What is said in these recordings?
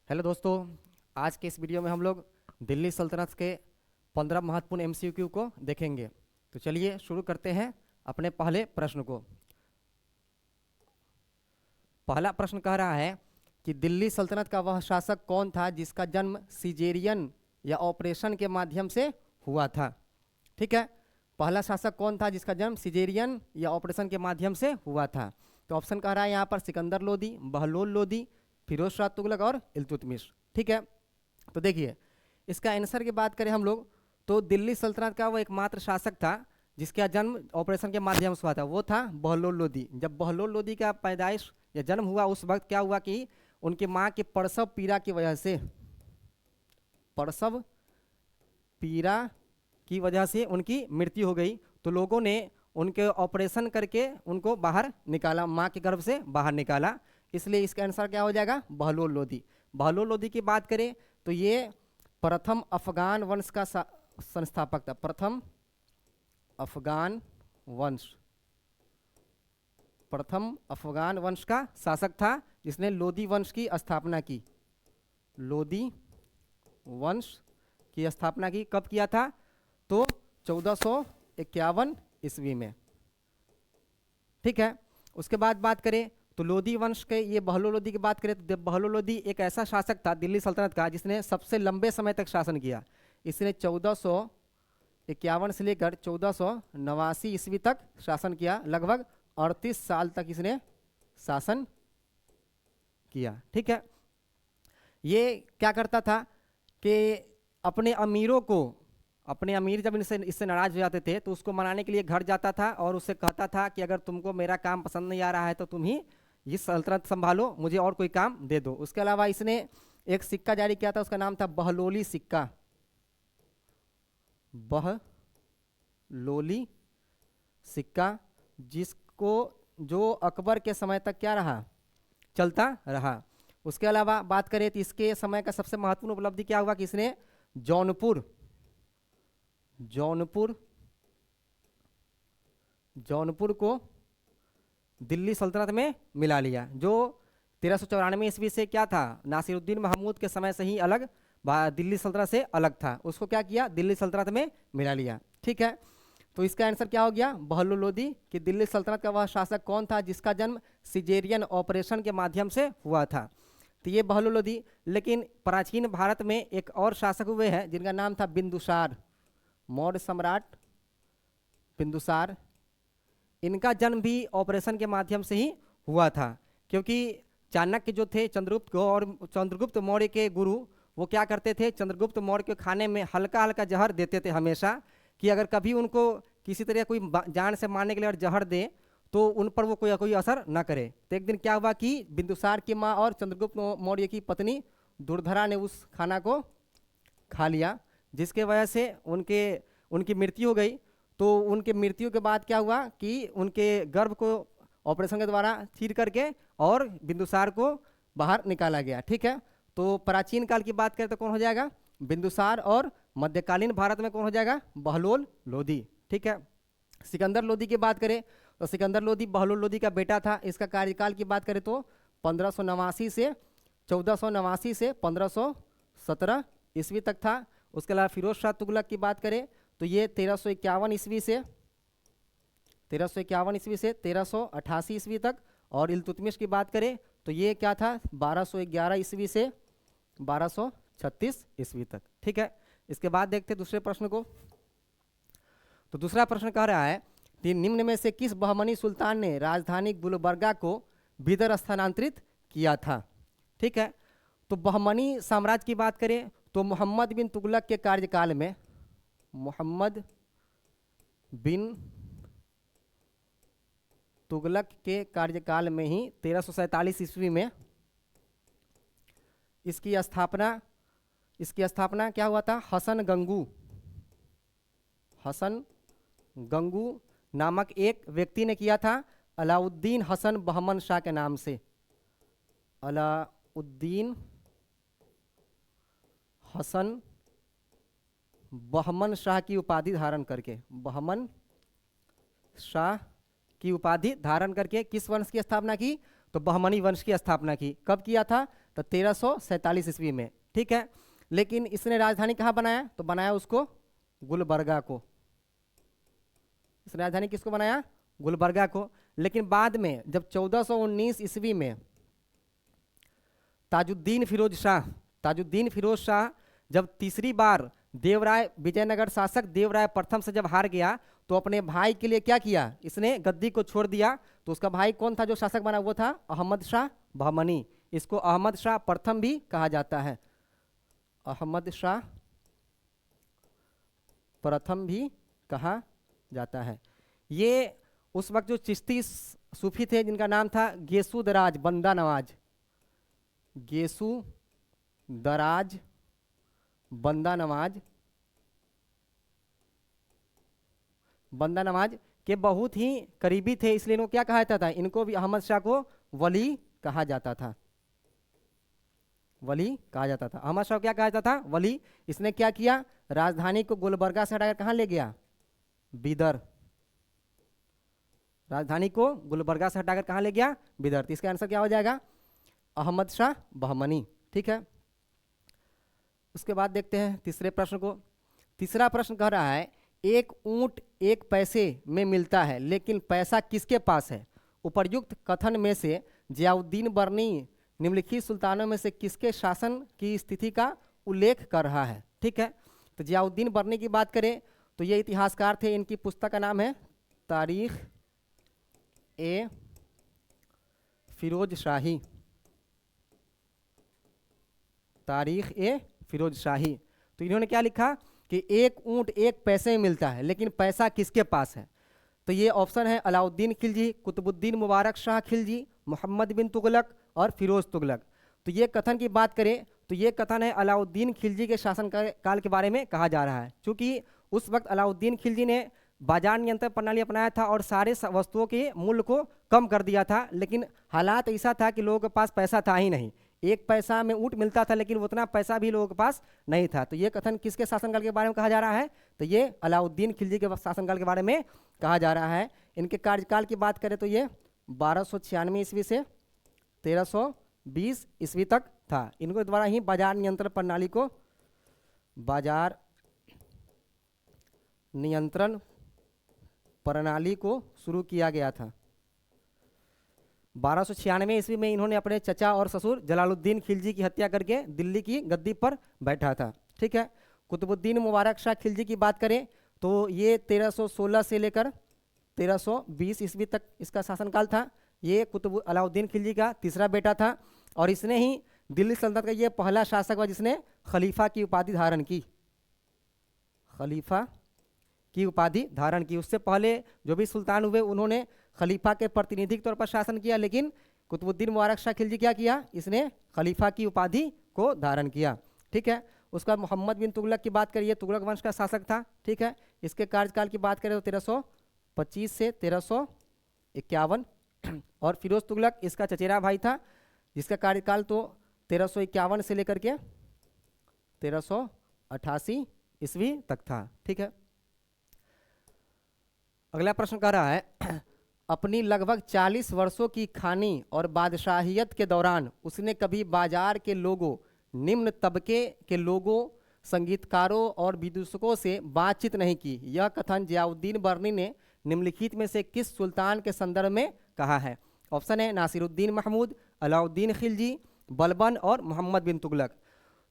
Hello दोस्तों। आज के इस वीडियो में हम लोग दिल्ली सल्तनत के 15 महत्वपूर्ण एमसीक्यू को देखेंगे। तो चलिए शुरू करते हैं अपने पहले प्रश्न को। पहला प्रश्न कह रहा है कि दिल्ली सल्तनत का वह शासक कौन था जिसका जन्म सिजेरियन या ऑपरेशन के माध्यम से हुआ था। ठीक है, पहला शासक कौन था जिसका जन्म सिजेरियन या ऑपरेशन के माध्यम से हुआ था। तो ऑप्शन कह रहा है यहाँ पर सिकंदर लोदी, बहलोल लोदी, फिरोज शाह तुगलक और इल्तुतमिश। ठीक है, तो देखिए इसका आंसर की बात करें हम लोग तो दिल्ली सल्तनत का वो एकमात्र शासक था जिसका जन्म ऑपरेशन के माध्यम से हुआ था, वो था बहलोल लोदी। जब बहलोल लोदी का पैदाइश या जन्म हुआ उस वक्त क्या हुआ कि उनकी माँ के प्रसव पीड़ा की वजह से, प्रसव पीड़ा की वजह से उनकी मृत्यु हो गई। तो लोगों ने उनके ऑपरेशन करके उनको बाहर निकाला, माँ के गर्भ से बाहर निकाला। इसलिए इसका आंसर क्या हो जाएगा, बहलोल लोदी। बहलोल लोदी की बात करें तो ये प्रथम अफगान वंश का संस्थापक था। प्रथम अफगान वंश, प्रथम अफगान वंश का शासक था जिसने लोदी वंश की स्थापना की। लोदी वंश की स्थापना की कब किया था, तो 1451 ईस्वी में। ठीक है, उसके बाद बात करें तो लोदी वंश के ये बहलोल लोदी की बात करें तो बहलोल लोदी एक ऐसा शासक था दिल्ली सल्तनत का जिसने सबसे लंबे समय तक शासन किया। इसने 1451 से लेकर 1489 ईस्वी तक शासन किया। लगभग 38 साल तक इसने शासन किया। ठीक है, ये क्या करता था कि अपने अमीरों को, अपने अमीर जब इससे नाराज हो जाते थे तो उसको मनाने के लिए घर जाता था और उससे कहता था कि अगर तुमको मेरा काम पसंद नहीं आ रहा है तो तुम ही ये सल्तनत संभालो, मुझे और कोई काम दे दो। उसके अलावा इसने एक सिक्का जारी किया था, उसका नाम था बहलोली सिक्का। बहलोली सिक्का, जिसको जो अकबर के समय तक क्या रहा, चलता रहा। उसके अलावा बात करें तो इसके समय का सबसे महत्वपूर्ण उपलब्धि क्या हुआ कि इसने जौनपुर जौनपुर जौनपुर को दिल्ली सल्तनत में मिला लिया, जो 1394 ईस्वी से क्या था, नासिरुद्दीन महमूद के समय से ही अलग, दिल्ली सल्तनत से अलग था। उसको क्या किया, दिल्ली सल्तनत में मिला लिया। ठीक है, तो इसका आंसर क्या हो गया, बहलोल लोदी। कि दिल्ली सल्तनत का वह शासक कौन था जिसका जन्म सिजेरियन ऑपरेशन के माध्यम से हुआ था, तो ये बहलोल लोदी। लेकिन प्राचीन भारत में एक और शासक हुए हैं जिनका नाम था बिंदुसार, मौर्य सम्राट बिंदुसार। इनका जन्म भी ऑपरेशन के माध्यम से ही हुआ था, क्योंकि चाणक्य जो थे चंद्रगुप्त और चंद्रगुप्त मौर्य के गुरु, वो क्या करते थे, चंद्रगुप्त मौर्य के खाने में हल्का हल्का जहर देते थे हमेशा, कि अगर कभी उनको किसी तरह कोई जान से मारने के लिए अगर जहर दे तो उन पर वो कोई असर ना करे। तो एक दिन क्या हुआ कि बिंदुसार की माँ और चंद्रगुप्त मौर्य की पत्नी दुर्धरा ने उस खाना को खा लिया, जिसके वजह से उनकी मृत्यु हो गई। तो उनके मृत्यु के बाद क्या हुआ कि उनके गर्भ को ऑपरेशन के द्वारा चीर करके और बिंदुसार को बाहर निकाला गया। ठीक है, तो प्राचीन काल की बात करें तो कौन हो जाएगा, बिंदुसार। और मध्यकालीन भारत में कौन हो जाएगा, बहलोल लोदी। ठीक है, सिकंदर लोदी की बात करें तो सिकंदर लोदी बहलोल लोदी का बेटा था। इसका कार्यकाल की बात करें तो 1589 से 1489 से 1517 ईस्वी तक था। उसके अलावा फिरोज शाह तुगलक की बात करें तो ये 1351 ईस्वी से 1388 ईस्वी तक। और इल्तुतमिश की बात करें तो ये क्या था, 1211 ईस्वी से 1236 ईस्वी तक। ठीक है, इसके बाद देखते दूसरे प्रश्न को। तो दूसरा प्रश्न कह रहा है कि निम्न में से किस बहमनी सुल्तान ने राजधानी गुलबर्गा को बिदर स्थानांतरित किया था। ठीक है, तो बहमनी साम्राज्य की बात करें तो मोहम्मद बिन तुगलक के कार्यकाल में, मोहम्मद बिन तुगलक के कार्यकाल में ही 1347 ईस्वी में इसकी स्थापना क्या हुआ था, हसन गंगू नामक एक व्यक्ति ने किया था, अलाउद्दीन हसन बहमन शाह के नाम से। अलाउद्दीन हसन बहमन शाह की उपाधि धारण करके, बहमन शाह की उपाधि धारण करके किस वंश की स्थापना की? तो बहमनी वंश की स्थापना की। कब किया था? तो 1347 ईस्वी में। ठीक है, लेकिन इसने राजधानी कहाँ बनाया? तो बनाया उसको गुलबर्गा को। इसने राजधानी किसको बनाया? गुलबर्गा को। लेकिन बाद में जब 1419 ईस्वी में ताजुद्दीन फिरोज शाह जब तीसरी बार देवराय विजयनगर शासक देवराय प्रथम से जब हार गया तो अपने भाई के लिए क्या किया? इसने गद्दी को छोड़ दिया। तो उसका भाई कौन था जो शासक बना? वो था अहमद शाह बहमनी। इसको अहमद शाह प्रथम भी कहा जाता है, अहमद शाह प्रथम भी कहा जाता है। ये उस वक्त जो चिश्ती सूफी थे जिनका नाम था गेसू दराज बंदा नवाज, गेसू दराज बंदा नवाज के बहुत ही करीबी थे, इसलिए इनको क्या कहा जाता था? इनको भी अहमद शाह को वली कहा जाता था। वली कहा जाता था। अहमद शाह को क्या कहा जाता था? वली। इसने क्या किया? राजधानी को गुलबर्गा से हटाकर कहाँ ले गया? बीदर। राजधानी को गुलबर्गा से हटाकर कहाँ ले गया? बीदर। तो इसका आंसर क्या हो जाएगा? अहमद शाह बहमनी। ठीक है, उसके बाद देखते हैं तीसरे प्रश्न को। तीसरा प्रश्न कह रहा है एक ऊंट 1 पैसे में मिलता है लेकिन पैसा किसके पास है? उपर्युक्त कथन में से जियाउद्दीन बर्नी निम्नलिखित सुल्तानों में से किसके शासन की स्थिति का उल्लेख कर रहा है? ठीक है, तो जियाउद्दीन बर्नी की बात करें तो ये इतिहासकार थे। इनकी पुस्तक का नाम है तारीख ए फिरोज शाही। तारीख ए फिरोज शाही। तो इन्होंने क्या लिखा कि एक ऊंट 1 पैसे में मिलता है लेकिन पैसा किसके पास है? तो ये ऑप्शन है अलाउद्दीन खिलजी, कुतुबुद्दीन मुबारक शाह खिलजी, मोहम्मद बिन तुगलक और फिरोज तुगलक। तो ये कथन की बात करें तो ये कथन है अलाउद्दीन खिलजी के शासन काल के बारे में कहा जा रहा है, क्योंकि उस वक्त अलाउद्दीन खिलजी ने बाजार नियंत्रण प्रणाली अपनाया था और सारे वस्तुओं के मूल्य को कम कर दिया था। लेकिन हालात ऐसा था कि लोगों के पास पैसा था ही नहीं। 1 पैसा में ऊँट मिलता था लेकिन उतना पैसा भी लोगों के पास नहीं था। तो ये कथन किसके शासनकाल के बारे में कहा जा रहा है? तो ये अलाउद्दीन खिलजी के शासनकाल के बारे में कहा जा रहा है। इनके कार्यकाल की बात करें तो ये 1296 ईस्वी से 1320 ईस्वी तक था। इनको द्वारा ही बाजार नियंत्रण प्रणाली को शुरू किया गया था। 1296 ईस्वी में इन्होंने अपने चचा और ससुर जलालुद्दीन खिलजी की हत्या करके दिल्ली की गद्दी पर बैठा था। ठीक है, कुतुबुद्दीन मुबारक शाह खिलजी की बात करें तो ये 1316 से लेकर 1320 ईस्वी तक इसका शासनकाल था। ये अलाउद्दीन खिलजी का तीसरा बेटा था और इसने ही दिल्ली सल्तनत का ये पहला शासक हुआ जिसने खलीफा की उपाधि धारण की। खलीफा की उपाधि धारण की। उससे पहले जो भी सुल्तान हुए उन्होंने खलीफा के प्रतिनिधि के तौर पर शासन किया, लेकिन कुतुबुद्दीन मुबारक शाह खिलजी क्या किया? इसने खलीफा की उपाधि को धारण किया। ठीक है, उसका मोहम्मद बिन तुगलक की बात करिए, तुगलक वंश का शासक था। ठीक है, इसके कार्यकाल की बात करें तो 1325 से 1351 और फिरोज तुगलक इसका चचेरा भाई था जिसका कार्यकाल तो 1351 से लेकर के 1388 ईस्वी तक था। ठीक है, अगला प्रश्न कह रहा है अपनी लगभग 40 वर्षों की खानी और बादशाहियत के दौरान उसने कभी बाजार के लोगों, निम्न तबके के लोगों, संगीतकारों और विदूषकों से बातचीत नहीं की। यह कथन जियाउद्दीन बर्नी ने निम्नलिखित में से किस सुल्तान के संदर्भ में कहा है? ऑप्शन है नासिरुद्दीन महमूद, अलाउद्दीन खिलजी, बलबन और मोहम्मद बिन तुगलक।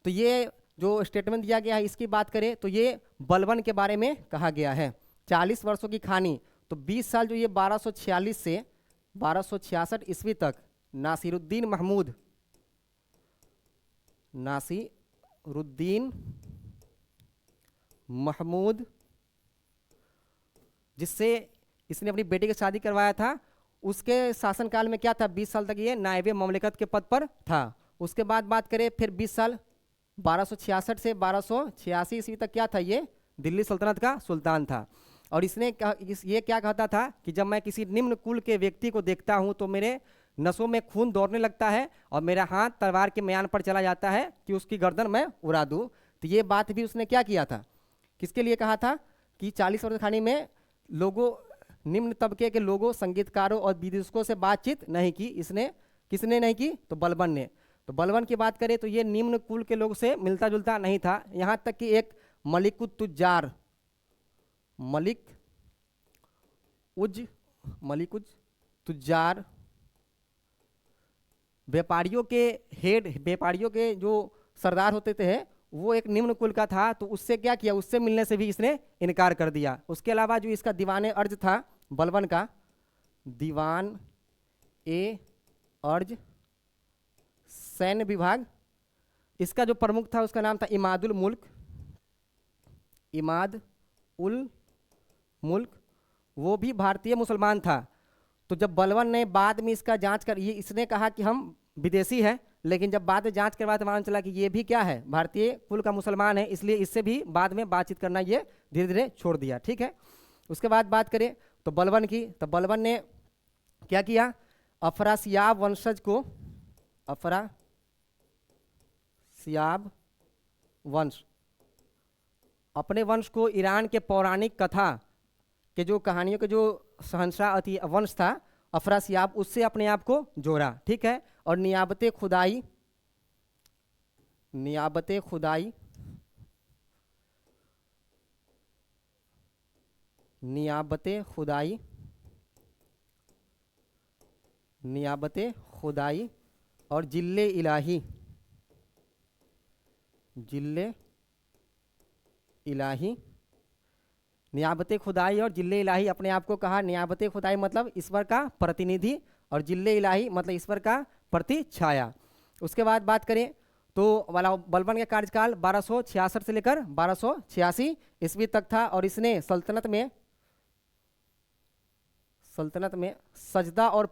तो ये जो स्टेटमेंट दिया गया है इसकी बात करें तो ये बलबन के बारे में कहा गया है। 40 वर्षों की खानी, तो 20 साल जो ये 1246 से 1266 ईस्वी तक नासिरुद्दीन महमूद जिससे इसने अपनी बेटी की शादी करवाया था, उसके शासनकाल में क्या था? 20 साल तक ये नायब ममलिकत के पद पर था। उसके बाद बात करें फिर 20 साल 1266 से 1286 ईस्वी तक क्या था? ये दिल्ली सल्तनत का सुल्तान था। और इसने ये क्या कहता था कि जब मैं किसी निम्न कुल के व्यक्ति को देखता हूं तो मेरे नसों में खून दौड़ने लगता है और मेरा हाथ तलवार के म्यान पर चला जाता है कि उसकी गर्दन मैं उड़ा दूं। तो ये बात भी उसने क्या किया था? किसके लिए कहा था कि 40 वर्ष खानी में लोगों निम्न तबके के लोगों, संगीतकारों और विदूषकों से बातचीत नहीं की। इसने किसने नहीं की? तो बलबन ने। तो बलबन की बात करें तो ये निम्न कुल के लोग से मिलता जुलता नहीं था। यहाँ तक कि एक मलिकुत तुजार व्यापारियों के व्यापारियों के जो सरदार होते थे वो एक निम्न कुल का था, तो उससे क्या किया? उससे मिलने से भी इसने इनकार कर दिया। उसके अलावा जो इसका दीवान अर्ज था बलबन का, दीवान ए अर्ज सैन्य विभाग, इसका जो प्रमुख था उसका नाम था इमाद उल मुल्क, वो भी भारतीय मुसलमान था। तो जब बलबन ने बाद में इसका जांच कर, ये इसने कहा कि हम विदेशी हैं, लेकिन जब बाद में जांच करवाया तो मालूम चला कि ये भी क्या है? भारतीय कुल का मुसलमान है, इसलिए इससे भी बाद में बातचीत करना ये धीरे धीरे छोड़ दिया। ठीक है। उसके बाद बात करें तो बलबन की, तो बलबन ने क्या किया? अफरासियाब वंशज को, अफरासियाब वंश, अपने वंश को ईरान के पौराणिक कथा के जो कहानियों के जो शहंशाह वंश था अफरासियाब, उससे अपने आप को जोड़ा। ठीक है। और नियाबत खुदाई और जिल्ले इलाही नियाबत खुदाई और जिल्ले इलाही अपने आप को कहा। नियाबत खुदाई मतलब ईश्वर का प्रतिनिधि और जिल्ले इलाही मतलब ईश्वर का प्रतिछाया। उसके बाद बात करें तो वाला बलबन का कार्यकाल 1266 से लेकर 1286 ईस्वी तक था, और इसने सल्तनत में सजदा और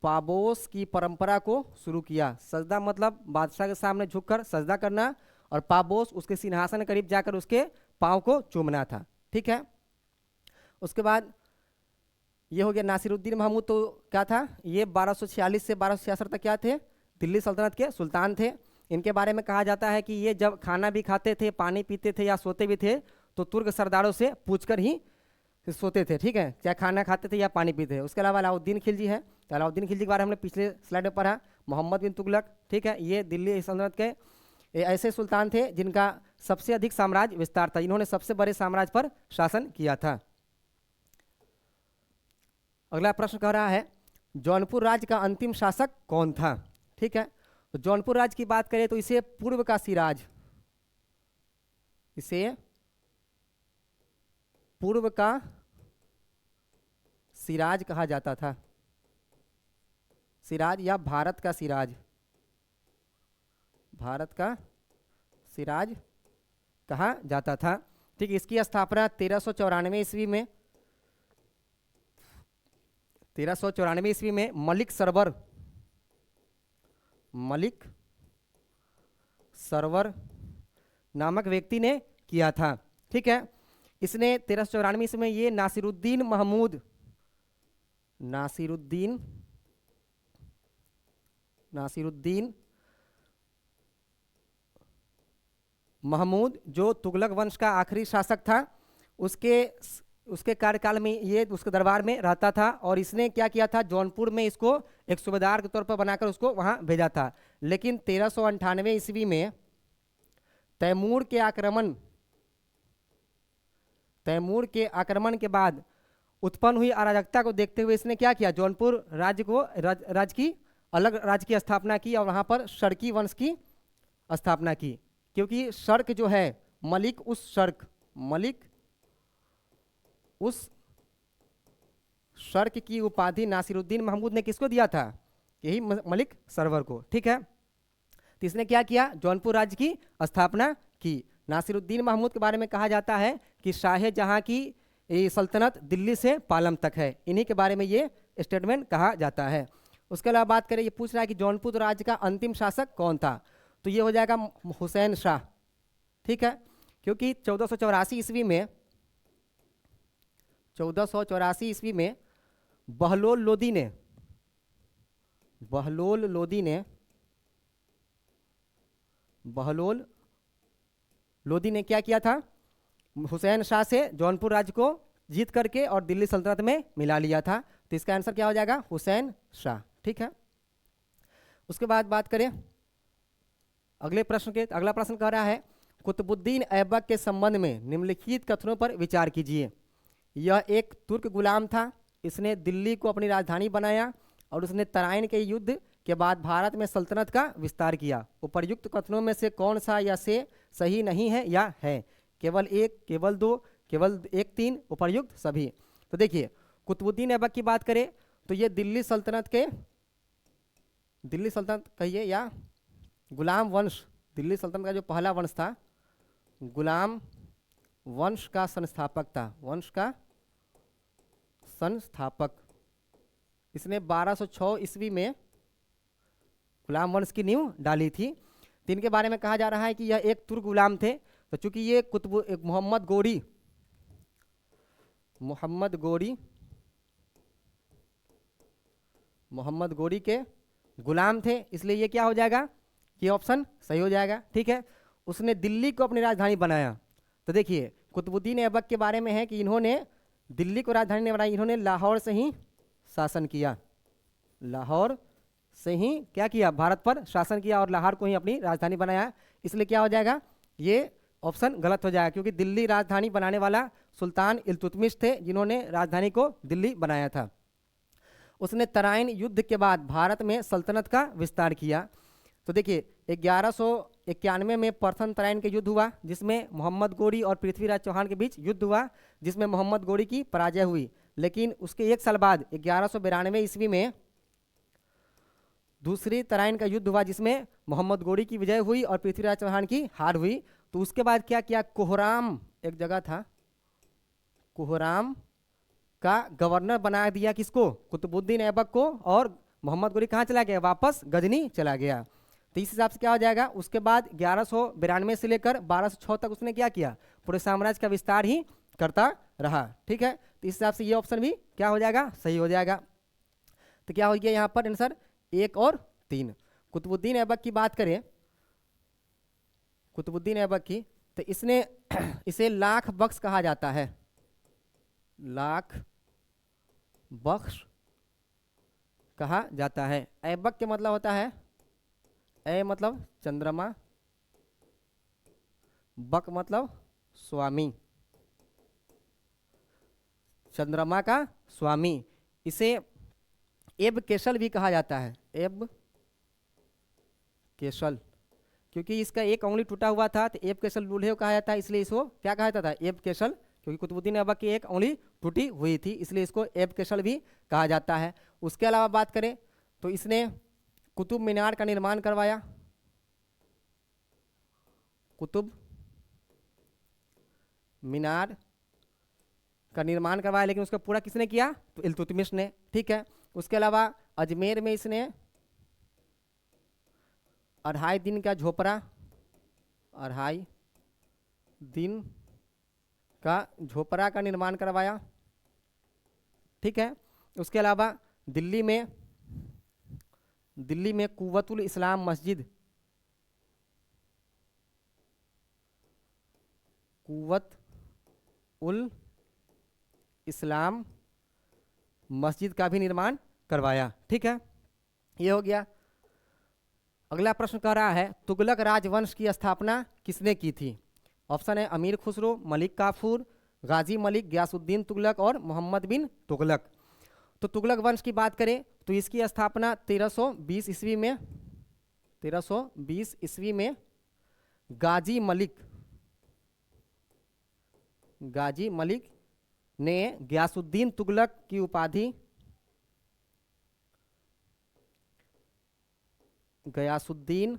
पाबोस की परंपरा को शुरू किया। सजदा मतलब बादशाह के सामने झुककर सजदा करना, और पाबोस उसके सिंहासन के करीब जाकर उसके पांव को चूमना था। ठीक है। उसके बाद ये हो गया नासिरुद्दीन महमूद। तो क्या था ये? 1246 से 1266 तक क्या थे? दिल्ली सल्तनत के सुल्तान थे। इनके बारे में कहा जाता है कि ये जब खाना भी खाते थे, पानी पीते थे या सोते भी थे तो तुर्क सरदारों से पूछकर ही सोते थे। ठीक है, चाहे खाना खाते थे या पानी पीते थे। उसके अलावा अलाउद्दीन खिलजी है, तो अलाउद्दीन खिलजी के बारे में हमने पिछले स्लाइड में पढ़ा। मोहम्मद बिन तुगलक, ठीक है, ये दिल्ली सल्तनत के ऐसे सुल्तान थे जिनका सबसे अधिक साम्राज्य विस्तार था। इन्होंने सबसे बड़े साम्राज्य पर शासन किया था। अगला प्रश्न कह रहा है जौनपुर राज्य का अंतिम शासक कौन था? ठीक है, तो जौनपुर राज्य की बात करें तो इसे पूर्व का सिराज कहा जाता था। सिराज या भारत का सिराज कहा जाता था। ठीक, इसकी स्थापना 1394 ईस्वी में 1394 ईस्वी में मलिक सरवर नामक व्यक्ति ने किया था। ठीक है, इसने 1394 ईस्वी में ये नासिरुद्दीन महमूद जो तुगलक वंश का आखिरी शासक था, उसके कार्यकाल में ये उसके दरबार में रहता था। और इसने क्या किया था, जौनपुर में इसको एक सूबेदार के तौर पर बनाकर उसको वहां भेजा था। लेकिन 1398 ईस्वी में तैमूर के आक्रमण के बाद उत्पन्न हुई अराजकता को देखते हुए इसने क्या किया, जौनपुर राज्य की अलग राज्य की स्थापना की और वहां पर शर्की वंश की स्थापना की। क्योंकि शर्क जो है मलिक उस शर्क की उपाधि नासिरुद्दीन महमूद ने किसको दिया था? यही मलिक सरवर को। ठीक है, तो इसने क्या किया, जौनपुर राज्य की स्थापना की। नासिरुद्दीन महमूद के बारे में कहा जाता है कि शाहजहां की सल्तनत दिल्ली से पालम तक है। इन्हीं के बारे में ये स्टेटमेंट कहा जाता है। उसके अलावा बात करें, ये पूछ रहा है कि जौनपुर राज्य का अंतिम शासक कौन था? तो ये हो जाएगा हुसैन शाह। ठीक है, क्योंकि 1484 ईस्वी में बहलोल लोदी ने बहलोल लोदी ने क्या किया था? हुसैन शाह से जौनपुर राज्य को जीत करके और दिल्ली सल्तनत में मिला लिया था। तो इसका आंसर क्या हो जाएगा? हुसैन शाह। ठीक है, उसके बाद बात करें अगले प्रश्न के। अगला प्रश्न कह रहा है कुतुबुद्दीन ऐबक के संबंध में निम्नलिखित कथनों पर विचार कीजिए। यह एक तुर्क गुलाम था, इसने दिल्ली को अपनी राजधानी बनाया और उसने तराइन के युद्ध के बाद भारत में सल्तनत का विस्तार किया। उपर्युक्त कथनों में से कौन सा या से सही नहीं है या है? केवल एक, केवल दो, केवल एक, तीन, उपर्युक्त सभी। तो देखिए कुतुबुद्दीन ऐबक की बात करें तो ये दिल्ली सल्तनत कहिए या गुलाम वंश, दिल्ली सल्तनत का जो पहला वंश था, गुलाम वंश का संस्थापक था, वंश का संस्थापक। इसने 1206 ईस्वी में गुलाम वंश की नींव डाली थी। तो इनके बारे में कहा जा रहा है कि यह एक तुर्क गुलाम थे। तो चूंकि ये मोहम्मद गोरी के गुलाम थे, इसलिए ये क्या हो जाएगा? ये ऑप्शन सही हो जाएगा। ठीक है, उसने दिल्ली को अपनी राजधानी बनाया। तो देखिए कुतुबुद्दीन ऐबक के बारे में है कि इन्होंने दिल्ली को राजधानी नहीं बनाई, इन्होंने लाहौर से ही शासन किया, लाहौर से ही क्या किया? भारत पर शासन किया और लाहौर को ही अपनी राजधानी बनाया। इसलिए क्या हो जाएगा? ये ऑप्शन गलत हो जाएगा, क्योंकि दिल्ली राजधानी बनाने वाला सुल्तान इल्तुतमिश थे, जिन्होंने राजधानी को दिल्ली बनाया था। उसने तराइन युद्ध के बाद भारत में सल्तनत का विस्तार किया। तो देखिए 1191 में प्रथम तराइन के युद्ध हुआ, जिसमें मोहम्मद गोरी और पृथ्वीराज चौहान के बीच युद्ध हुआ, जिसमें मोहम्मद गोरी की पराजय हुई। लेकिन उसके एक साल बाद 1192 ईस्वी में दूसरी तराइन का युद्ध हुआ, जिसमें मोहम्मद गोरी की विजय हुई और पृथ्वीराज चौहान की हार हुई। तो उसके बाद क्या किया? कोहराम एक जगह था, कोहराम का गवर्नर बना दिया किसको? कुतुबुद्दीन ऐबक को। और मोहम्मद गोरी कहाँ चला गया? वापस गजनी चला गया। तो इस हिसाब से क्या हो जाएगा? उसके बाद 1192 से लेकर 1206 तक उसने क्या किया? पूरे साम्राज्य का विस्तार ही करता रहा। ठीक है, तो इस हिसाब से ये ऑप्शन भी क्या हो जाएगा? सही हो जाएगा। तो क्या हो गया यहाँ पर आंसर? 1 और 3। कुतुबुद्दीन ऐबक की बात करें, कुतुबुद्दीन ऐबक की, तो इसने इसे लाख बख्श कहा जाता है, लाख बख्श कहा जाता है। ऐबक के मतलब होता है, ए मतलब चंद्रमा, बक मतलब स्वामी, चंद्रमा का स्वामी। इसे एब केशल भी कहा जाता है, एब केशल, क्योंकि इसका एक उंगली टूटा हुआ था, तो एब केशल दूल्हे कहा जाता है, इसलिए इसको क्या कहा जाता था? एब केशल, क्योंकि कुतुबुद्दीन ऐबक की एक उंगली टूटी हुई थी, इसलिए इसको एब केशल भी कहा जाता है। उसके अलावा बात करें तो इसने कुतुब मीनार का निर्माण करवाया, कुतुब मीनार का निर्माण करवाया, लेकिन उसका पूरा किसने किया? तो इल्तुतमिश ने। ठीक है, उसके अलावा अजमेर में इसने 2.5 दिन का झोपड़ा, 2.5 दिन का झोपड़ा का निर्माण करवाया। ठीक है, उसके अलावा दिल्ली में कुव्वतुल इस्लाम मस्जिद, कुव्वत उल इस्लाम मस्जिद का भी निर्माण करवाया। ठीक है, ये हो गया। अगला प्रश्न कह रहा है तुगलक राजवंश की स्थापना किसने की थी? ऑप्शन है अमीर खुसरो, मलिक काफूर, गाजी मलिक, गयासुद्दीन तुगलक और मोहम्मद बिन तुगलक। तो तुगलक वंश की बात करें तो इसकी स्थापना 1320 ईस्वी में, 1320 ईस्वी में गाजी मलिक ने गयासुद्दीन तुगलक की उपाधि, गयासुद्दीन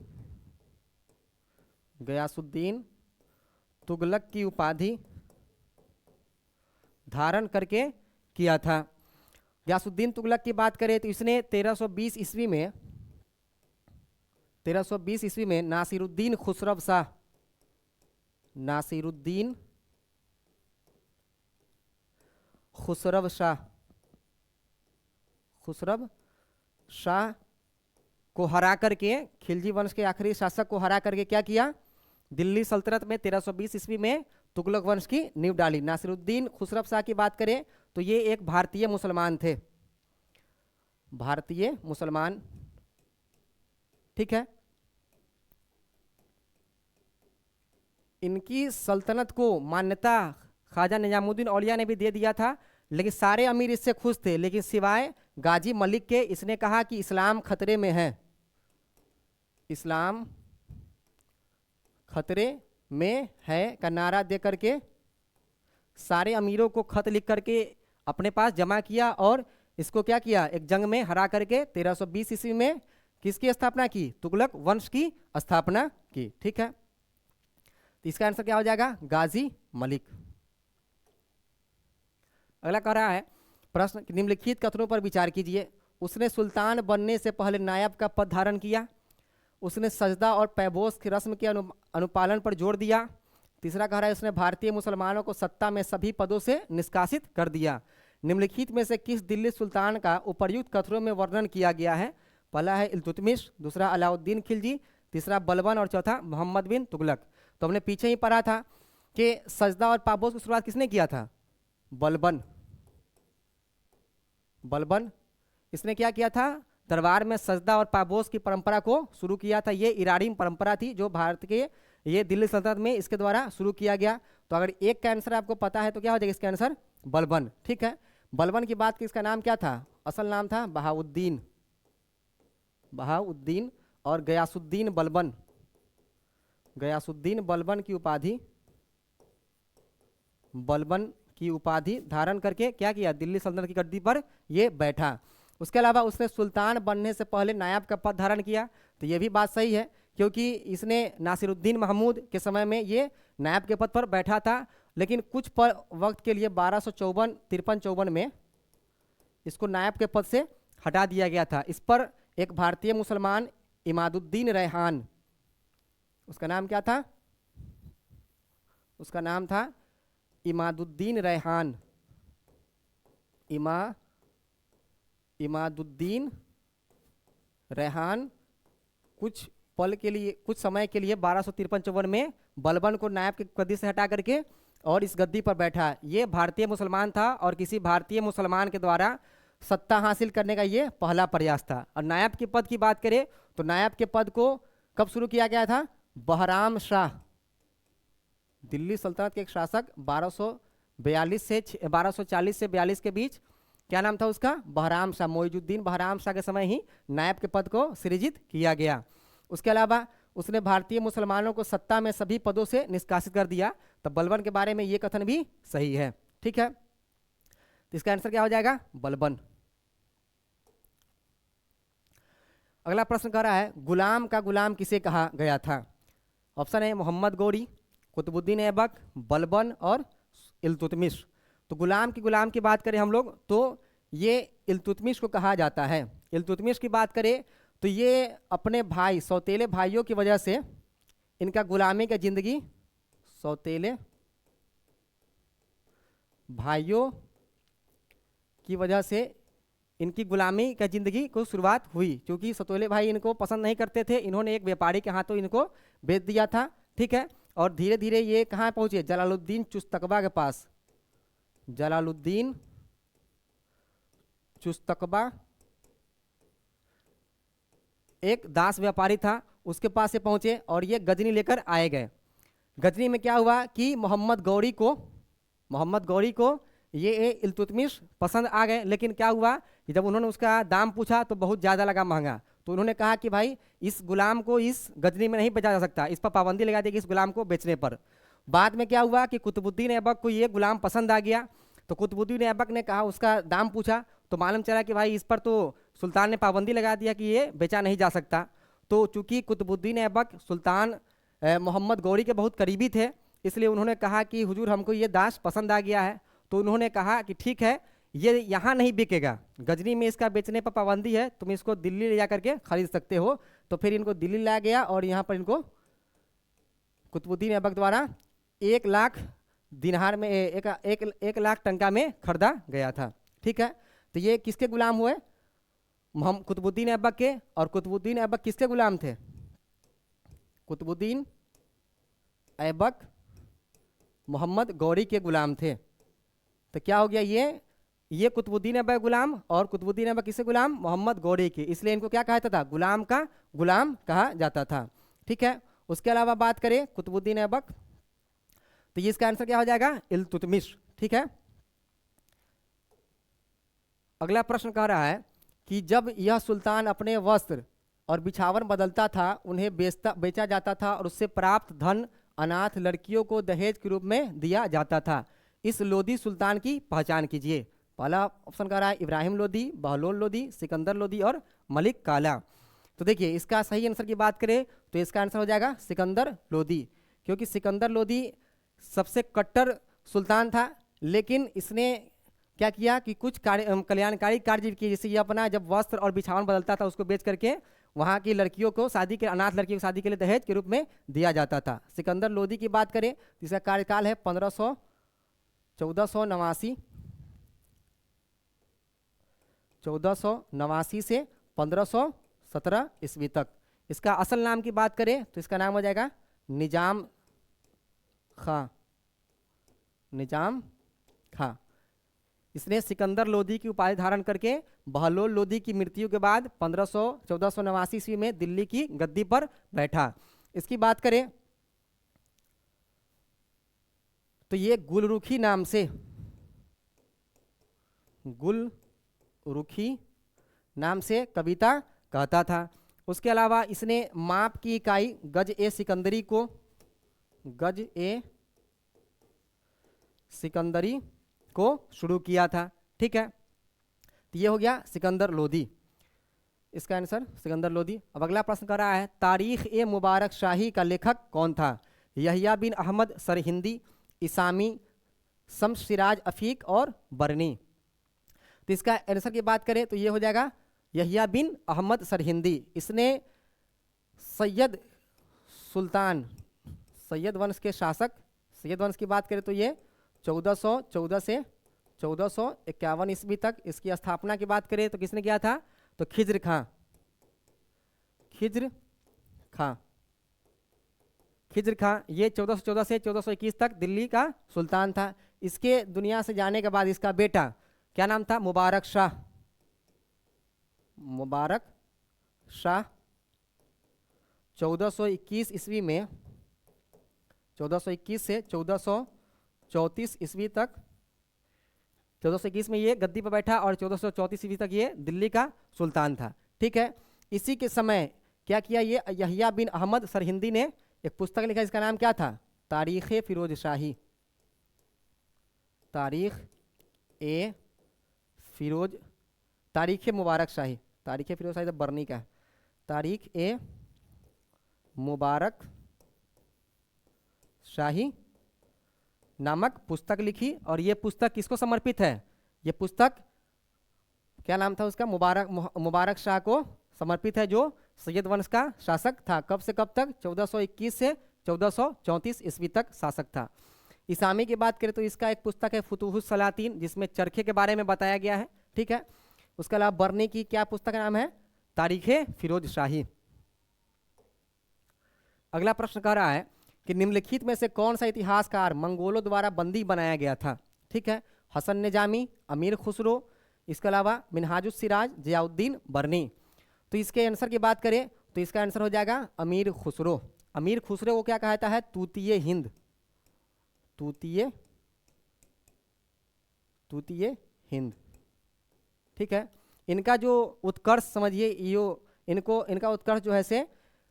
तुगलक की उपाधि धारण करके किया था। गयासुद्दीन तुगलक की बात करें तो इसने 1320 ईस्वी में नासिरुद्दीन खुसरव शाह को हरा करके, खिलजी वंश के आखिरी शासक को हरा करके क्या किया, दिल्ली सल्तनत में 1320 ईस्वी में तुगलक वंश की नींव डाली। नासिरुद्दीन खुसरव शाह की बात करें तो ये एक भारतीय मुसलमान थे, भारतीय मुसलमान, ठीक है। इनकी सल्तनत को मान्यता ख्वाजा निजामुद्दीन औलिया ने भी दे दिया था, लेकिन सारे अमीर इससे खुश थे, लेकिन सिवाय गाजी मलिक के। इसने कहा कि इस्लाम खतरे में है, इस्लाम खतरे में है का नारा दे करके सारे अमीरों को खत लिख करके अपने पास जमा किया और इसको क्या किया, एक जंग में हरा करके 1320 ईस्वी में किसकी स्थापना की, तुगलक वंश की स्थापना की, ठीक है। तो इसका आंसर क्या हो जाएगा, गाजी मलिक। अगला कह रहा है प्रश्न, निम्नलिखित कथनों पर विचार कीजिए। उसने सुल्तान बनने से पहले नायब का पद धारण किया, उसने सजदा और पैबोस की रस्म के अनुपालन पर जोर दिया। तीसरा कह रहा है उसने भारतीय मुसलमानों को सत्ता में सभी पदों से निष्कासित कर दिया। निम्नलिखित में से किस दिल्ली सुल्तान का उपर्युक्त कथनों में वर्णन किया गया है। पहला है इल्तुतमिश, दूसरा अलाउद्दीन खिलजी, तीसरा बलबन और चौथा मोहम्मद बिन तुगलक। तो हमने पीछे ही पढ़ा था कि सजदा और पाबोस की शुरुआत किसने किया था, बलबन। बलबन इसने क्या किया था, दरबार में सजदा और पाबोस की परंपरा को शुरू किया था। ये ईरानी परंपरा थी जो भारत के ये दिल्ली सल्तनत में इसके द्वारा शुरू किया गया। तो अगर एक का आंसर आपको पता है तो क्या हो जाएगा इसका आंसर, बलबन, ठीक है। बलबन की बात की, इसका नाम क्या था, असल नाम था बहाउद्दीन, बहाउद्दीन और गयासुद्दीन बलबन। गयासुद्दीन बलबन की उपाधि, बलबन की उपाधि धारण करके क्या किया, दिल्ली सल्तनत की गद्दी पर ये बैठा। उसके अलावा उसने सुल्तान बनने से पहले नायब का पद धारण किया। तो ये भी बात सही है क्योंकि इसने नासिरुद्दीन महमूद के समय में ये नायब के पद पर बैठा था, लेकिन कुछ वक्त के लिए 1253-54 में इसको नायब के पद से हटा दिया गया था। इस पर एक भारतीय मुसलमान इमादुद्दीन रैहान, उसका नाम क्या था, उसका नाम था इमादुद्दीन रैहान, इमादुद्दीन रैहान कुछ पल के लिए, कुछ समय के लिए 1253-54 में बलबन को नायब की गद्दी से हटा करके और इस गद्दी पर बैठा। ये भारतीय मुसलमान था और किसी भारतीय मुसलमान के द्वारा सत्ता हासिल करने का ये पहला प्रयास था। और नायब के पद की बात करें तो नायब के पद को कब शुरू किया गया था, बहराम शाह, दिल्ली सल्तनत के एक शासक 1240 से 42 के बीच, क्या नाम था उसका, बहराम शाह, मोइजुद्दीन बहराम शाह के समय ही नायब के पद को सृजित किया गया। उसके अलावा उसने भारतीय मुसलमानों को सत्ता में सभी पदों से निष्कासित कर दिया। तो बलबन के बारे में ये कथन भी सही है, ठीक है। तो इसका आंसर क्या हो जाएगा, बलबन। अगला प्रश्न कह रहा है गुलाम का गुलाम किसे कहा गया था। ऑप्शन है मोहम्मद गौरी, कुतुबुद्दीन ऐबक, बलबन और इल्तुतमिश। तो गुलाम की बात करें हम लोग तो ये इल्तुतमिश को कहा जाता है। इल्तुतमिश की बात करें तो ये अपने भाई, सौतेले भाइयों की वजह से इनका गुलामी का जिंदगी, सौतेले भाइयों की वजह से इनकी गुलामी का जिंदगी को शुरुआत हुई, क्योंकि सौतेले भाई इनको पसंद नहीं करते थे। इन्होंने एक व्यापारी के हाथों इनको बेच दिया था, ठीक है। और धीरे धीरे ये कहाँ पहुंचे, जलालुद्दीन चुस्तकबा के पास। जलालुद्दीन चुस्तकबा एक दास व्यापारी था, उसके पास से पहुंचे और ये गजनी लेकर आए गए। गजनी में क्या हुआ कि मोहम्मद गौरी को ये इल्तुतमिश पसंद आ गए, लेकिन क्या हुआ कि जब उन्होंने उसका दाम पूछा तो बहुत ज़्यादा लगा महंगा। तो उन्होंने कहा कि भाई इस गुलाम को इस गजनी में नहीं बेचा जा सकता, इस पर पाबंदी लगा दी कि इस गुलाम को बेचने पर। बाद में क्या हुआ कि कुतुबुद्दीन ऐबक को ये गुलाम पसंद आ गया। तो कुतुबुद्दीन ऐबक ने कहा, उसका दाम पूछा तो मालूम चला कि भाई इस पर तो सुल्तान ने पाबंदी लगा दिया कि ये बेचा नहीं जा सकता। तो चूंकि कुतुबुद्दीन ऐबक सुल्तान मोहम्मद गौरी के बहुत करीबी थे, इसलिए उन्होंने कहा कि हुजूर हमको ये दास पसंद आ गया है। तो उन्होंने कहा कि ठीक है, ये यहाँ नहीं बिकेगा, गजनी में इसका बेचने पर पाबंदी है, तुम इसको दिल्ली ले जा करके खरीद सकते हो। तो फिर इनको दिल्ली लाया गया और यहाँ पर इनको कुतुबुद्दीन ऐबक द्वारा 1 लाख दिनार में, एक लाख टंका में खरीदा गया था, ठीक है। तो ये किसके गुलाम हुए, कुतुबुद्दीन ऐबक के, और कुतुबुद्दीन ऐबक किसके गुलाम थे? कुतुबुद्दीन ऐबक मोहम्मद गौरी के गुलाम थे। तो क्या हो गया, ये कुतुबुद्दीन ऐबक गुलाम और कुतुबुद्दीन ऐबक किसके गुलाम? मोहम्मद गौरी के, इसलिए इनको क्या कहा जाता था? गुलाम का गुलाम कहा जाता था। ठीक है, उसके अलावा बात करें कुतुबुद्दीन ऐबक, तो ये इसका आंसर क्या हो जाएगा? इल्तुतमिश। ठीक है, अगला प्रश्न कह रहा है कि जब यह सुल्तान अपने वस्त्र और बिछावन बदलता था, उन्हें बेचा जाता था और उससे प्राप्त धन अनाथ लड़कियों को दहेज के रूप में दिया जाता था। इस लोदी सुल्तान की पहचान कीजिए। पहला ऑप्शन कह रहा है इब्राहिम लोदी, बहलोल लोदी, सिकंदर लोदी और मलिक काला। तो देखिए, इसका सही आंसर की बात करें तो इसका आंसर हो जाएगा सिकंदर लोदी, क्योंकि सिकंदर लोदी सबसे कट्टर सुल्तान था, लेकिन इसने क्या किया कि कुछ कल्याणकारी कार्य किए। जैसे ये अपना जब वस्त्र और बिछावन बदलता था, उसको बेच करके वहाँ की लड़कियों को शादी के, अनाथ लड़कियों को शादी के लिए दहेज के रूप में दिया जाता था। सिकंदर लोदी की बात करें तो इसका कार्यकाल है 1489 से 1517 ईस्वी तक। इसका असल नाम की बात करें तो इसका नाम हो जाएगा निजाम खां। निजाम खां। इसने सिकंदर लोदी की उपाधि धारण करके बहलोल लोदी की मृत्यु के बाद 1489 ईस्वी में दिल्ली की गद्दी पर बैठा। इसकी बात करें तो ये गुलरुखी नाम से, गुलरुखी नाम से कविता कहता था। उसके अलावा इसने माप की इकाई गज ए सिकंदरी को, गज ए सिकंदरी को शुरू किया था। ठीक है, तो ये हो गया सिकंदर लोदी, इसका आंसर सिकंदर लोदी। अब अगला प्रश्न कर रहा है तारीख ए मुबारक शाही का लेखक कौन था? यहिया बिन अहमद सरहिंदी, इसामी, शम्स सिराज अफीक और बरनी। तो इसका आंसर की बात करें तो ये हो जाएगा यहिया बिन अहमद सरहिंदी। इसने सैयद सुल्तान, सैयद वंश के शासक, सैयद वंश की बात करें तो ये 1414 से 1451 ईस्वी तक। इसकी स्थापना की बात करें तो किसने किया था? तो खिज्र खां। खिज्र खां, खिज्र खां ये 1414 से 1421 तक दिल्ली का सुल्तान था। इसके दुनिया से जाने के बाद इसका बेटा क्या नाम था? मुबारक शाह। मुबारक शाह 1421 ईस्वी में, 1421 से 1434 ईस्वी तक, 1421 में ये गद्दी पर बैठा और 1434 ईस्वी तक ये दिल्ली का सुल्तान था। ठीक है, इसी के समय क्या किया ये यहिया बिन अहमद सरहिंदी ने एक पुस्तक लिखा, इसका नाम क्या था? तारीख़ फिरोज शाही। तारीख ए फिरोज, तारीख़ मुबारक शाही, तारीख़ फिरोज शाही तो बरनी का है। तारीख ए मुबारक शाही नामक पुस्तक लिखी, और ये पुस्तक किसको समर्पित है? ये पुस्तक क्या नाम था उसका? मुबारक शाह को समर्पित है, जो सैयद वंश का शासक था। कब से कब तक? 1421 से 1434 ईस्वी तक शासक था। इसामी की बात करें तो इसका एक पुस्तक है फुतूहुस सलातीन, जिसमें चरखे के बारे में बताया गया है। ठीक है, उसके अलावा बरनी की क्या पुस्तक का नाम है? तारीख़े फिरोज शाही। अगला प्रश्न कह रहा है कि निम्नलिखित में से कौन सा इतिहासकार मंगोलों द्वारा बंदी बनाया गया था? ठीक है, हसन निजामी, अमीर खुसरो, इसके अलावा मिनहाजुस सिराज, जियाउद्दीन बरनी। तो इसके आंसर की बात करें तो इसका आंसर हो जाएगा अमीर खुसरो। अमीर खुसरो को क्या कहता है? तूतीय हिंद। तूतीय हिंद। ठीक है, इनका जो उत्कर्ष समझिए, इनका उत्कर्ष जो है से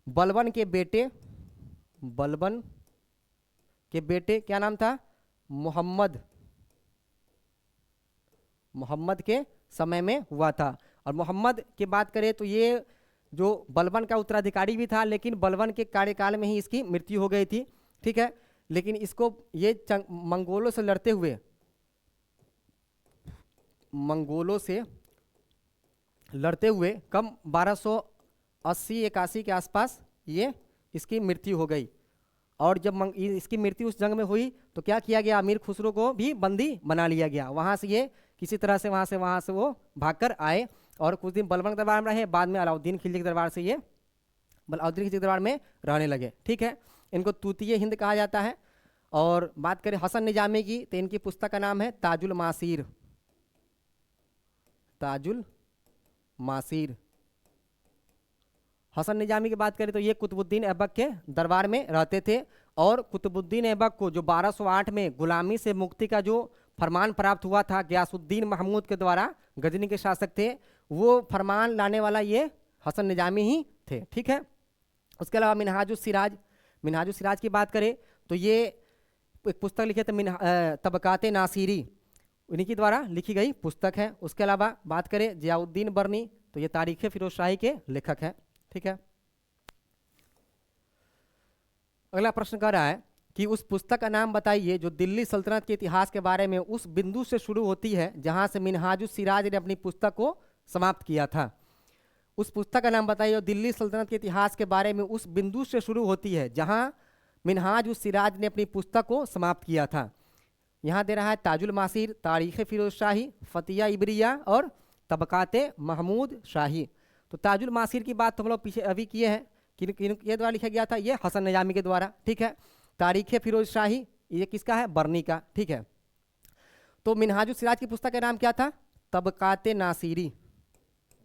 बलबन के बेटे, बलबन के बेटे क्या नाम था? मोहम्मद के समय में हुआ था। और मोहम्मद की बात करें तो ये जो बलबन का उत्तराधिकारी भी था, लेकिन बलबन के कार्यकाल में ही इसकी मृत्यु हो गई थी। ठीक है, लेकिन इसको ये मंगोलों से लड़ते हुए, कम 1280-81 के आसपास ये इसकी मृत्यु हो गई। और जब इसकी मृत्यु उस जंग में हुई तो क्या किया गया? अमीर खुसरो को भी बंदी बना लिया गया। वहाँ से ये किसी तरह से वहाँ से वो भागकर आए और कुछ दिन बलबन के दरबार में रहे, बाद में अलाउद्दीन खिलजी के दरबार से ये अलाउद्दीन खिलजी के दरबार में रहने लगे। ठीक है, इनको तूतीय हिंद कहा जाता है। और बात करें हसन निजामी की, तो इनकी पुस्तक का नाम है ताजुल मासीर। ताजुल मासीर। हसन निजामी की बात करें तो ये कुतुबुद्दीन ऐबक के दरबार में रहते थे, और कुतुबुद्दीन ऐबक को जो 1208 में गुलामी से मुक्ति का जो फरमान प्राप्त हुआ था गयासुद्दीन महमूद के द्वारा, गजनी के शासक थे, वो फरमान लाने वाला ये हसन निजामी ही थे। ठीक है, उसके अलावा मिनहाजुस सिराज, मिनहाजुस सिराज की बात करें तो ये एक पुस्तक लिखे थे तबकात नासिरी, उन्हीं के द्वारा लिखी गई पुस्तक है। उसके अलावा बात करें जियाउद्दीन बरनी, तो ये तारीख फिरोज शाही के लेखक हैं। ठीक है, अगला प्रश्न कह रहा है कि उस पुस्तक का नाम बताइए जो दिल्ली सल्तनत के इतिहास के बारे में उस बिंदु से शुरू होती है जहां से मिनहाजुस सिराज ने अपनी पुस्तक को समाप्त किया था। उस पुस्तक का नाम बताइए जो दिल्ली सल्तनत के इतिहास के बारे में उस बिंदु से शुरू होती है जहां मिनहाजुस सिराज ने अपनी पुस्तक को समाप्त किया था। यहाँ दे रहा है ताजुल मासीर, तारीख फिरोज शाही, फतिया इबरिया और तबकात महमूद शाही। तो ताजुल मासीर की बात तो हम लोग पीछे अभी किए हैं, किनके द्वारा लिखा गया था, ये हसन निजामी के द्वारा। ठीक है, तारीख फिरोज शाही ये किसका है, बरनी का। ठीक है, तो मिनहाजुस सिराज की पुस्तक का नाम क्या था, तबकात नासिरी,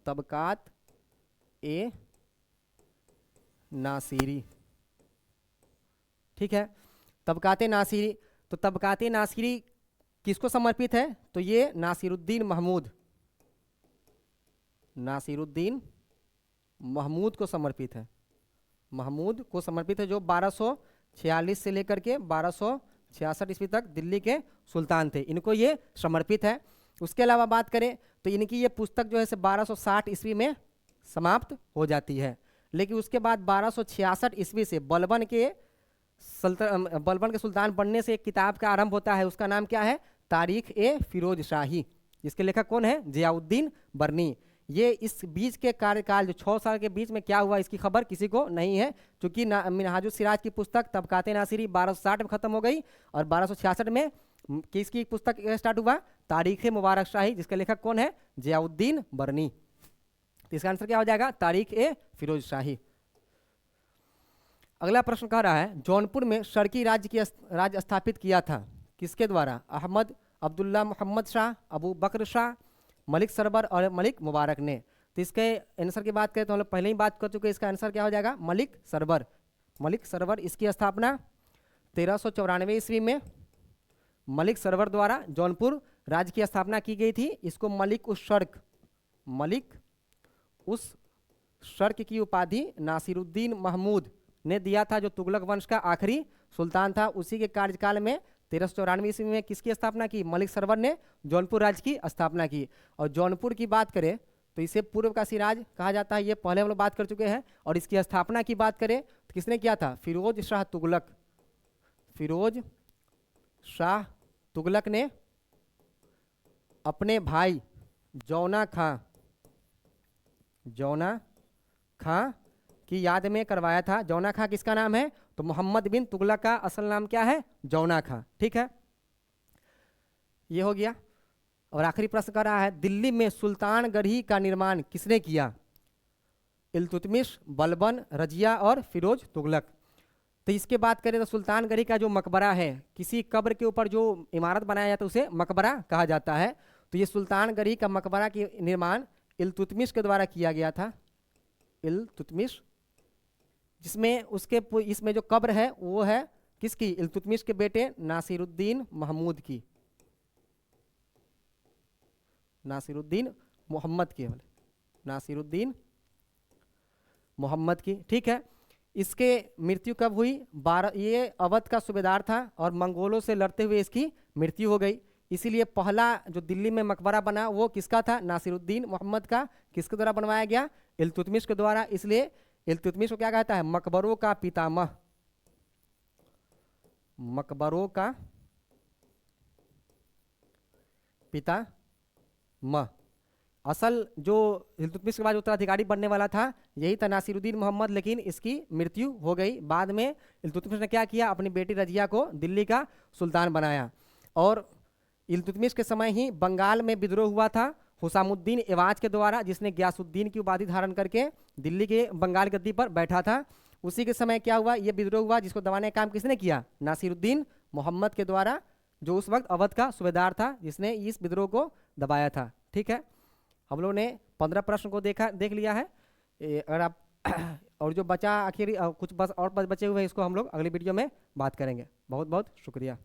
तबकात ए नासिरी। ठीक है, तबकात नासिरी। तो तबकात नासिरी किसको समर्पित है, तो ये नासिरुद्दीन महमूद, नासिरुद्दीन महमूद को समर्पित है, महमूद को समर्पित है, जो 1246 से लेकर के 1266 ईस्वी तक दिल्ली के सुल्तान थे, इनको ये समर्पित है। उसके अलावा बात करें तो इनकी ये पुस्तक जो है 1260 ईस्वी में समाप्त हो जाती है, लेकिन उसके बाद 1266 ईस्वी से बलबन के सुल्तान बनने से एक किताब का आरंभ होता है, उसका नाम क्या है, तारीख ए फिरोज शाही, जिसके लेखक कौन है, जियाउद्दीन बरनी। ये इस बीच के कार्यकाल जो 6 साल के बीच में क्या हुआ इसकी खबर किसी को नहीं है, क्योंकि मिनहाजुस सिराज की पुस्तक तबकात नासिरी 1260 में खत्म हो गई और 1266 में किसकी पुस्तक स्टार्ट हुआ, तारीख मुबारक शाही, जिसके लेखक कौन है, जियाउद्दीन बरनी। तो इसका आंसर क्या हो जाएगा, तारीख ए फिरोज शाही। अगला प्रश्न कह रहा है जौनपुर में शर्की राज्य स्थापित किया था किसके द्वारा, अहमद, अब्दुल्ला मोहम्मद शाह, अबू बकर शाह, मलिक सरवर और मलिक मुबारक ने। तो इसके आंसर की बात करें तो हम लोग पहले ही बात कर चुके हैं, इसका आंसर क्या हो जाएगा, मलिक सरवर। मलिक सरवर, इसकी स्थापना 1394 ईस्वी में मलिक सरवर द्वारा जौनपुर राज्य की स्थापना की गई थी। इसको मलिक उस शर्क की उपाधि नासिरुद्दीन महमूद ने दिया था, जो तुगलक वंश का आखिरी सुल्तान था। उसी के कार्यकाल में 1394 ईस्वी में किसकी स्थापना की, मलिक सरवर ने जौनपुर राज्य की स्थापना की। और जौनपुर की बात करें तो इसे पूर्व का सिराज कहा जाता है, ये पहले हम लोग बात कर चुके हैं। और इसकी स्थापना की बात करें तो किसने किया था, फिरोज शाह तुगलक, फिरोज शाह तुगलक ने अपने भाई जौना खां की याद में करवाया था। जौना खां किसका नाम है, तो मोहम्मद बिन तुगलक का असल नाम क्या है, जौना खां। ठीक है, ये हो गया। और आखिरी प्रश्न कर रहा है दिल्ली में सुल्तानगढ़ी का निर्माण किसने किया, इल्तुतमिश, बलबन, रजिया और फिरोज तुगलक। तो इसके बात करें तो सुल्तानगढ़ी का जो मकबरा है, किसी कब्र के ऊपर जो इमारत बनाया जाता है उसे मकबरा कहा जाता है। तो ये सुल्तानगढ़ी का मकबरा की निर्माण इल्तुतमिश के द्वारा किया गया था, इल्तुतमिश, जिसमें इसमें जो कब्र है वो है किसकी, इल्तुतमिश के बेटे नासिरुद्दीन महमूद की, नासिरुद्दीन मोहम्मद की, नासिरुद्दीन मोहम्मद की। ठीक है, इसके मृत्यु कब हुई, ये अवध का सूबेदार था और मंगोलों से लड़ते हुए इसकी मृत्यु हो गई। इसीलिए पहला जो दिल्ली में मकबरा बना वो किसका था, नासिरुद्दीन मोहम्मद का। किसके द्वारा बनवाया गया, इल्तुतमिश के द्वारा। इसलिए इल्तुतमिश को क्या कहता है, मकबरों का पितामह, मकबरों का पितामह। असल जो इल्तुतमिश के बाद उत्तराधिकारी बनने वाला था यही था नासिरुद्दीन मोहम्मद, लेकिन इसकी मृत्यु हो गई। बाद में इल्तुतमिश ने क्या किया, अपनी बेटी रजिया को दिल्ली का सुल्तान बनाया। और इल्तुतमिश के समय ही बंगाल में विद्रोह हुआ था, हुसामुद्दीन एवाज के द्वारा, जिसने गयासुद्दीन की उपाधि धारण करके दिल्ली के बंगाल गद्दी पर बैठा था। उसी के समय क्या हुआ, ये विद्रोह हुआ, जिसको दबाने का काम किसने किया, नासिरुद्दीन मोहम्मद के द्वारा, जो उस वक्त अवध का सूबेदार था, जिसने इस विद्रोह को दबाया था। ठीक है, हम लोगों ने 15 प्रश्न को देख लिया है। अगर आप और जो बचा आखिर कुछ बस और बचे हुए हैं, इसको हम लोग अगली वीडियो में बात करेंगे। बहुत बहुत शुक्रिया।